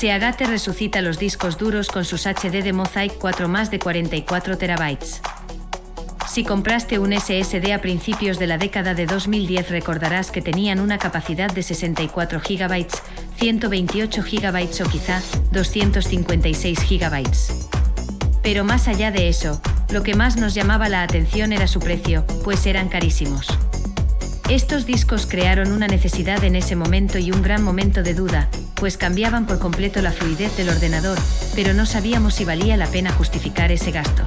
Seagate resucita los discos duros con sus HDD Mosaic 4 más de 44 TB. Si compraste un SSD a principios de la década de 2010 recordarás que tenían una capacidad de 64 GB, 128 GB o quizá 256 GB. Pero más allá de eso, lo que más nos llamaba la atención era su precio, pues eran carísimos. Estos discos crearon una necesidad en ese momento y un gran momento de duda, pues cambiaban por completo la fluidez del ordenador, pero no sabíamos si valía la pena justificar ese gasto.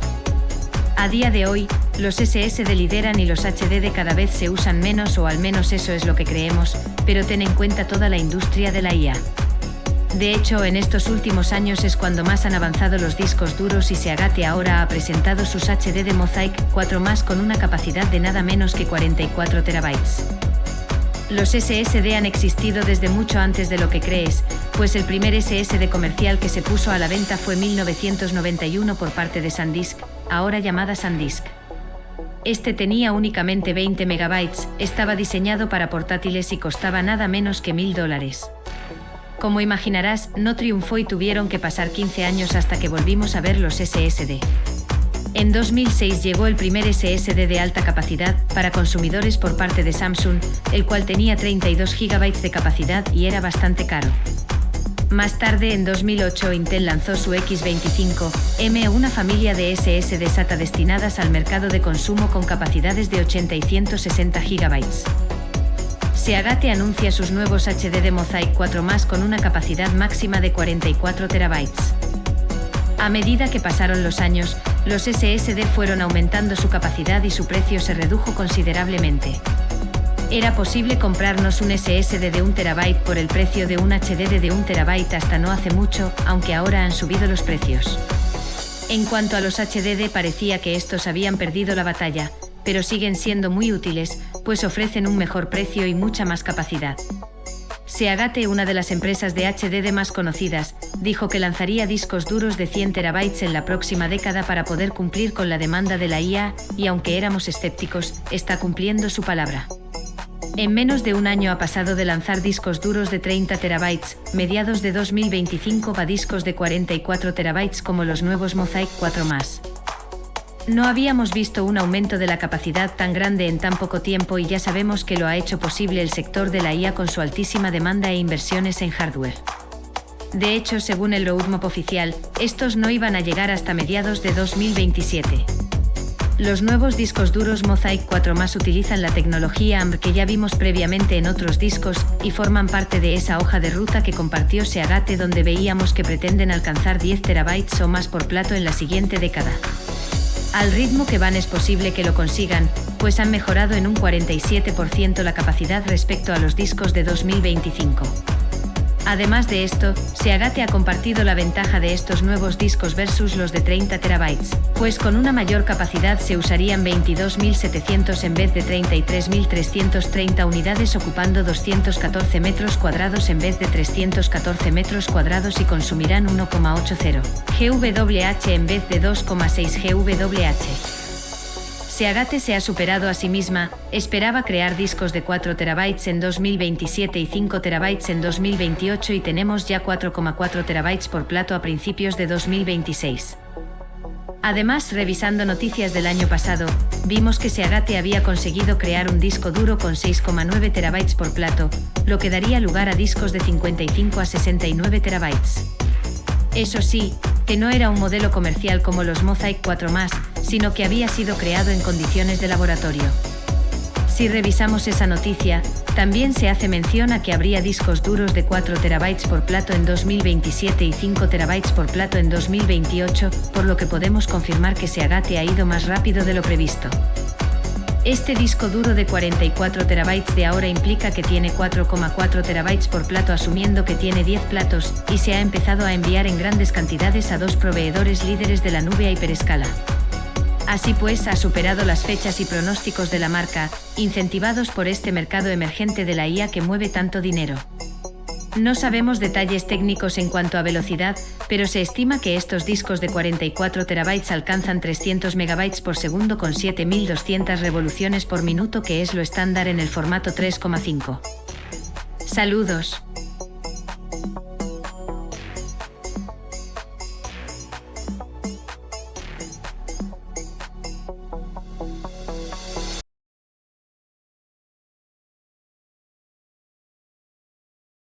A día de hoy, los SSD lideran y los HDD cada vez se usan menos, o al menos eso es lo que creemos, pero ten en cuenta toda la industria de la IA. De hecho, en estos últimos años es cuando más han avanzado los discos duros y Seagate ahora ha presentado sus HDD Mosaic 4 más con una capacidad de nada menos que 44 TB. Los SSD han existido desde mucho antes de lo que crees, pues el primer SSD comercial que se puso a la venta fue en 1991 por parte de SanDisk, ahora llamada SanDisk. Este tenía únicamente 20 MB, estaba diseñado para portátiles y costaba nada menos que $1000. Como imaginarás, no triunfó y tuvieron que pasar 15 años hasta que volvimos a ver los SSD. En 2006 llegó el primer SSD de alta capacidad para consumidores por parte de Samsung, el cual tenía 32 GB de capacidad y era bastante caro. Más tarde, en 2008, Intel lanzó su X25M, una familia de SSD SATA destinadas al mercado de consumo con capacidades de 80 y 160 GB. Seagate anuncia sus nuevos HDD Mosaic 4 más con una capacidad máxima de 44 TB. A medida que pasaron los años, los SSD fueron aumentando su capacidad y su precio se redujo considerablemente. Era posible comprarnos un SSD de 1 TB por el precio de un HDD de 1 TB hasta no hace mucho, aunque ahora han subido los precios. En cuanto a los HDD, parecía que estos habían perdido la batalla, pero siguen siendo muy útiles, pues ofrecen un mejor precio y mucha más capacidad. Seagate, una de las empresas de HDD más conocidas, dijo que lanzaría discos duros de 100 TB en la próxima década para poder cumplir con la demanda de la IA, y aunque éramos escépticos, está cumpliendo su palabra. En menos de un año ha pasado de lanzar discos duros de 30 TB, mediados de 2025 va discos de 44 TB como los nuevos Mosaic 4 más. No habíamos visto un aumento de la capacidad tan grande en tan poco tiempo y ya sabemos que lo ha hecho posible el sector de la IA con su altísima demanda e inversiones en hardware. De hecho, según el roadmap oficial, estos no iban a llegar hasta mediados de 2027. Los nuevos discos duros Mosaic 4 más utilizan la tecnología AMD que ya vimos previamente en otros discos y forman parte de esa hoja de ruta que compartió Seagate, donde veíamos que pretenden alcanzar 10 TB o más por plato en la siguiente década. Al ritmo que van es posible que lo consigan, pues han mejorado en un 47% la capacidad respecto a los discos de 2025. Además de esto, Seagate ha compartido la ventaja de estos nuevos discos versus los de 30 TB, pues con una mayor capacidad se usarían 22.700 en vez de 33.330 unidades, ocupando 214 metros cuadrados en vez de 314 metros cuadrados y consumirán 1,80 GWh en vez de 2,6 GWh. Seagate se ha superado a sí misma, esperaba crear discos de 4 TB en 2027 y 5 TB en 2028 y tenemos ya 4,4 TB por plato a principios de 2026. Además, revisando noticias del año pasado, vimos que Seagate había conseguido crear un disco duro con 6,9 TB por plato, lo que daría lugar a discos de 55 a 69 TB. Eso sí, que no era un modelo comercial como los Mosaic 4 más, sino que había sido creado en condiciones de laboratorio. Si revisamos esa noticia, también se hace mención a que habría discos duros de 4 TB por plato en 2027 y 5 TB por plato en 2028, por lo que podemos confirmar que Seagate ha ido más rápido de lo previsto. Este disco duro de 44 TB de ahora implica que tiene 4,4 TB por plato, asumiendo que tiene 10 platos, y se ha empezado a enviar en grandes cantidades a 2 proveedores líderes de la nube a hiperescala. Así pues, ha superado las fechas y pronósticos de la marca, incentivados por este mercado emergente de la IA que mueve tanto dinero. No sabemos detalles técnicos en cuanto a velocidad, pero se estima que estos discos de 44 TB alcanzan 300 MB por segundo con 7200 revoluciones por minuto, que es lo estándar en el formato 3,5. Saludos.